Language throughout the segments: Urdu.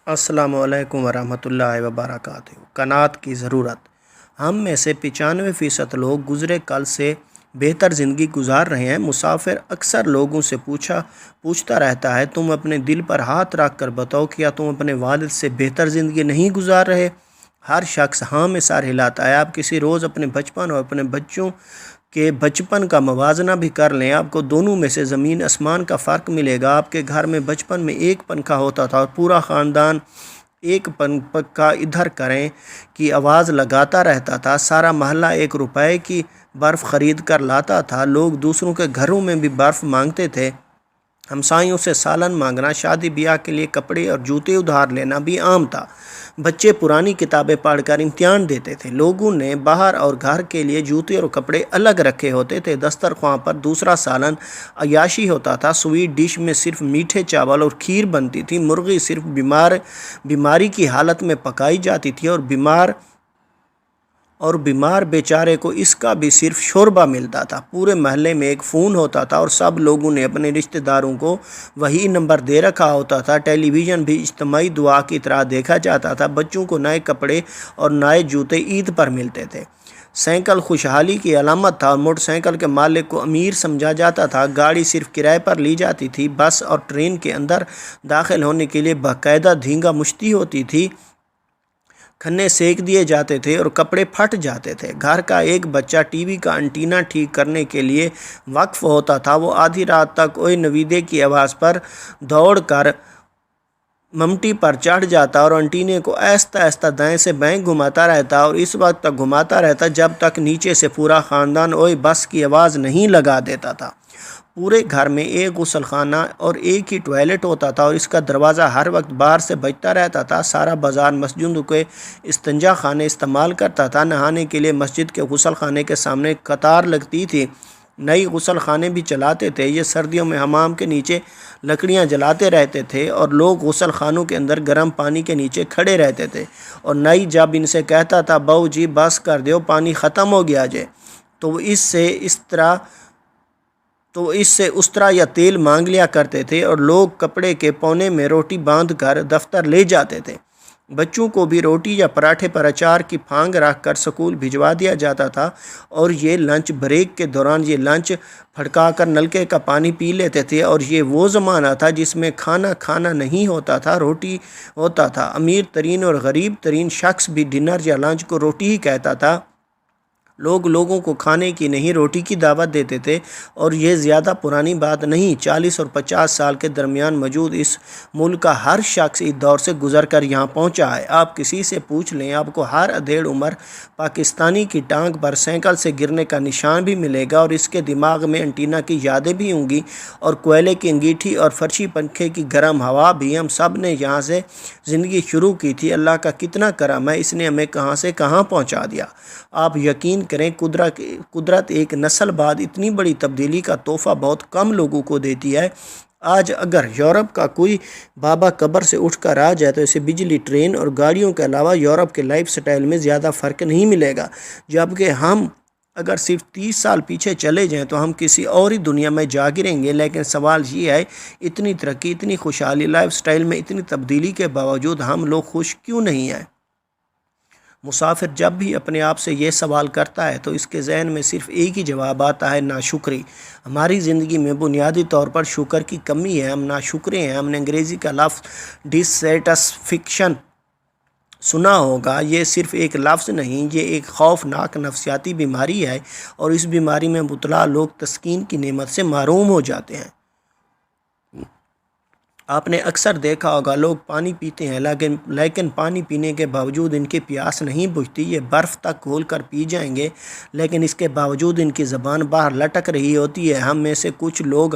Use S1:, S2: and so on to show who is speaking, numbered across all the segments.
S1: السلام علیکم ورحمۃ اللہ وبرکاتہ۔ قناعت کی ضرورت۔ ہم میں سے 95% لوگ گزرے کل سے بہتر زندگی گزار رہے ہیں۔ مسافر اکثر لوگوں سے پوچھتا رہتا ہے، تم اپنے دل پر ہاتھ رکھ کر بتاؤ، کیا تم اپنے والد سے بہتر زندگی نہیں گزار رہے؟ ہر شخص ہاں میں سر ہلاتا ہے۔ آپ کسی روز اپنے بچپن اور اپنے بچوں کے بچپن کا موازنہ بھی کر لیں، آپ کو دونوں میں سے زمین آسمان کا فرق ملے گا۔ آپ کے گھر میں بچپن میں ایک پنکھا ہوتا تھا اور پورا خاندان ایک پنکھا ادھر کریں کی آواز لگاتا رہتا تھا۔ سارا محلہ 1 روپے کی برف خرید کر لاتا تھا۔ لوگ دوسروں کے گھروں میں بھی برف مانگتے تھے۔ ہمسایوں سے سالن مانگنا، شادی بیاہ کے لیے کپڑے اور جوتے ادھار لینا بھی عام تھا۔ بچے پرانی کتابیں پڑھ کر امتحان دیتے تھے۔ لوگوں نے باہر اور گھر کے لیے جوتے اور کپڑے الگ رکھے ہوتے تھے۔ دسترخوان پر دوسرا سالن عیاشی ہوتا تھا۔ سویٹ ڈش میں صرف میٹھے چاول اور کھیر بنتی تھی۔ مرغی صرف بیماری کی حالت میں پکائی جاتی تھی اور بیمار بیچارے کو اس کا بھی صرف شوربہ ملتا تھا۔ پورے محلے میں ایک فون ہوتا تھا اور سب لوگوں نے اپنے رشتہ داروں کو وہی نمبر دے رکھا ہوتا تھا۔ ٹیلی ویژن بھی اجتماعی دعا کی طرح دیکھا جاتا تھا۔ بچوں کو نئے کپڑے اور نئے جوتے عید پر ملتے تھے۔ سائیکل خوشحالی کی علامت تھا اور موٹر سائیکل کے مالک کو امیر سمجھا جاتا تھا۔ گاڑی صرف کرائے پر لی جاتی تھی۔ بس اور ٹرین کے اندر داخل ہونے کے لیے باقاعدہ دھینگا مشتی ہوتی تھی۔ کھنے سینک دیے جاتے تھے اور کپڑے پھٹ جاتے تھے۔ گھر کا ایک بچہ ٹی وی کا انٹینا ٹھیک کرنے کے لیے وقف ہوتا تھا۔ وہ آدھی رات تک اوئے نویدے کی آواز پر دوڑ کر ممٹی پر چڑھ جاتا اور انٹینے کو آہستہ آہستہ دائیں سے بائیں گھماتا رہتا اور اس وقت تک گھماتا رہتا جب تک نیچے سے پورا خاندان اوئے بس کی آواز نہیں لگا دیتا تھا۔ پورے گھر میں ایک غسل خانہ اور ایک ہی ٹوائلٹ ہوتا تھا اور اس کا دروازہ ہر وقت باہر سے بجتا رہتا تھا۔ سارا بازار مسجدوں کے استنجا خانے استعمال کرتا تھا۔ نہانے کے لیے مسجد کے غسل خانے کے سامنے قطار لگتی تھی۔ نئی غسل خانے بھی چلاتے تھے۔ یہ سردیوں میں حمام کے نیچے لکڑیاں جلاتے رہتے تھے اور لوگ غسل خانوں کے اندر گرم پانی کے نیچے کھڑے رہتے تھے اور نئی جب ان سے کہتا تھا، بہو جی بس کر دیو، پانی ختم ہو گیا جے، تو اس سے استرا یا تیل مانگ لیا کرتے تھے اور لوگ کپڑے کے پونے میں روٹی باندھ کر دفتر لے جاتے تھے۔ بچوں کو بھی روٹی یا پراٹھے پر اچار کی پھانگ رکھ کر سکول بھجوا دیا جاتا تھا اور یہ لنچ بریک کے دوران یہ لنچ پھٹکا کر نلکے کا پانی پی لیتے تھے۔ اور یہ وہ زمانہ تھا جس میں کھانا نہیں ہوتا تھا، روٹی ہوتا تھا۔ امیر ترین اور غریب ترین شخص بھی ڈنر یا لنچ کو روٹی ہی کہتا تھا۔ لوگوں کو کھانے کی نہیں روٹی کی دعوت دیتے تھے اور یہ زیادہ پرانی بات نہیں۔ 40 اور 50 سال کے درمیان موجود اس ملک کا ہر شخص اس دور سے گزر کر یہاں پہنچا ہے۔ آپ کسی سے پوچھ لیں، آپ کو ہر ادھیڑ عمر پاکستانی کی ٹانگ پر سائیکل سے گرنے کا نشان بھی ملے گا اور اس کے دماغ میں انٹینا کی یادیں بھی ہوں گی اور کوئلے کی انگیٹھی اور فرشی پنکھے کی گرم ہوا بھی۔ ہم سب نے یہاں سے زندگی شروع کی تھی۔ اللہ کا کتنا کرم ہے، اس نے ہمیں کہاں سے کہاں پہنچا دیا۔ آپ یقین کریں، قدرت ایک نسل بعد اتنی بڑی تبدیلی کا تحفہ بہت کم لوگوں کو دیتی ہے۔ آج اگر یورپ کا کوئی بابا قبر سے اٹھ کر آ جائے تو اسے بجلی، ٹرین اور گاڑیوں کے علاوہ یورپ کے لائف سٹائل میں زیادہ فرق نہیں ملے گا، جبکہ ہم اگر صرف 30 سال پیچھے چلے جائیں تو ہم کسی اور ہی دنیا میں جا گریں گے۔ لیکن سوال یہ ہے، اتنی ترقی، اتنی خوشحالی، لائف سٹائل میں اتنی تبدیلی کے باوجود ہم لوگ خوش کیوں نہیں ہیں؟ مسافر جب بھی اپنے آپ سے یہ سوال کرتا ہے تو اس کے ذہن میں صرف ایک ہی جواب آتا ہے، ناشکری۔ ہماری زندگی میں بنیادی طور پر شکر کی کمی ہے۔ ہم ناشکرے ہیں۔ ہم نے انگریزی کا لفظ ڈسسیٹسفیکشن سنا ہوگا۔ یہ صرف ایک لفظ نہیں، یہ ایک خوفناک نفسیاتی بیماری ہے اور اس بیماری میں مبتلا لوگ تسکین کی نعمت سے محروم ہو جاتے ہیں۔ آپ نے اکثر دیکھا ہوگا، لوگ پانی پیتے ہیں لیکن پانی پینے کے باوجود ان کی پیاس نہیں بجھتی۔ یہ برف تک گھول کر پی جائیں گے لیکن اس کے باوجود ان کی زبان باہر لٹک رہی ہوتی ہے۔ ہم میں سے کچھ لوگ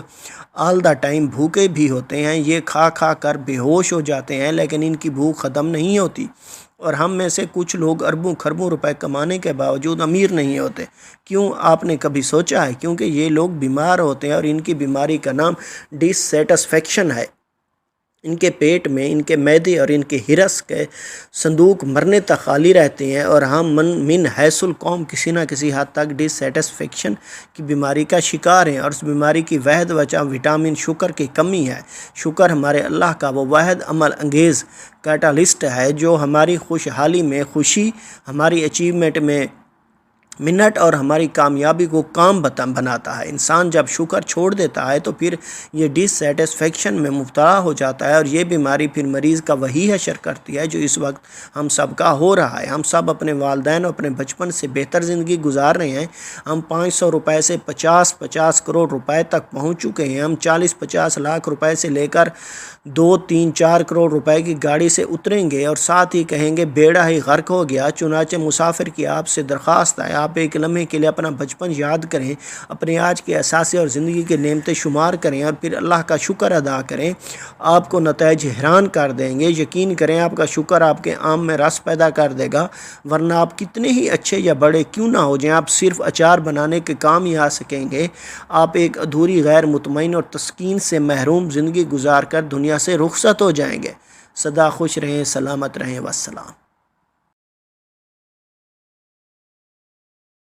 S1: آل دا ٹائم بھوکے بھی ہوتے ہیں۔ یہ کھا کر بے ہوش ہو جاتے ہیں لیکن ان کی بھوک ختم نہیں ہوتی۔ اور ہم میں سے کچھ لوگ اربوں خربوں روپے کمانے کے باوجود امیر نہیں ہوتے۔ کیوں؟ آپ نے کبھی سوچا ہے؟ کیونکہ یہ لوگ بیمار ہوتے ہیں اور ان کی بیماری کا نام ڈسسیٹسفیکشن ہے۔ ان کے پیٹ میں ان کے معدے اور ان کے ہرس کے صندوق مرنے تک خالی رہتے ہیں، اور ہم من حیث القوم کسی نہ کسی حد تک ڈس سیٹسفیکشن کی بیماری کا شکار ہیں، اور اس بیماری کی واحد وجہ وٹامن شکر کی کمی ہے۔ شکر ہمارے اللہ کا وہ واحد عمل انگیز کیٹالسٹ ہے جو ہماری خوشحالی میں خوشی، ہماری اچیومنٹ میں منٹ اور ہماری کامیابی کو کام بناتا ہے۔ انسان جب شکر چھوڑ دیتا ہے تو پھر یہ ڈس سیٹسفیکشن میں مبتلا ہو جاتا ہے، اور یہ بیماری پھر مریض کا وہی حشر کرتی ہے جو اس وقت ہم سب کا ہو رہا ہے۔ ہم سب اپنے والدین اور اپنے بچپن سے بہتر زندگی گزار رہے ہیں۔ ہم 500 روپے سے 50 کروڑ روپے تک پہنچ چکے ہیں۔ ہم 40-50 لاکھ روپے سے لے کر 2-3-4 کروڑ روپے کی گاڑی سے اتریں گے اور ساتھ ہی کہیں گے بیڑا ہی غرق ہو گیا۔ چنانچہ مسافر کی آپ سے درخواست ہے، آپ ایک لمحے کے لیے اپنا بچپن یاد کریں، اپنے آج کے اثاثے اور زندگی کے نعمتیں شمار کریں اور پھر اللہ کا شکر ادا کریں۔ آپ کو نتائج حیران کر دیں گے۔ یقین کریں آپ کا شکر آپ کے آم میں رس پیدا کر دے گا، ورنہ آپ کتنے ہی اچھے یا بڑے کیوں نہ ہو جائیں، آپ صرف اچار بنانے کے کام ہی آ سکیں گے۔ آپ ایک ادھوری، غیر مطمئن اور تسکین سے محروم زندگی گزار کر دنیا سے رخصت ہو جائیں گے۔ سدا خوش رہیں، سلامت رہیں، والسلام۔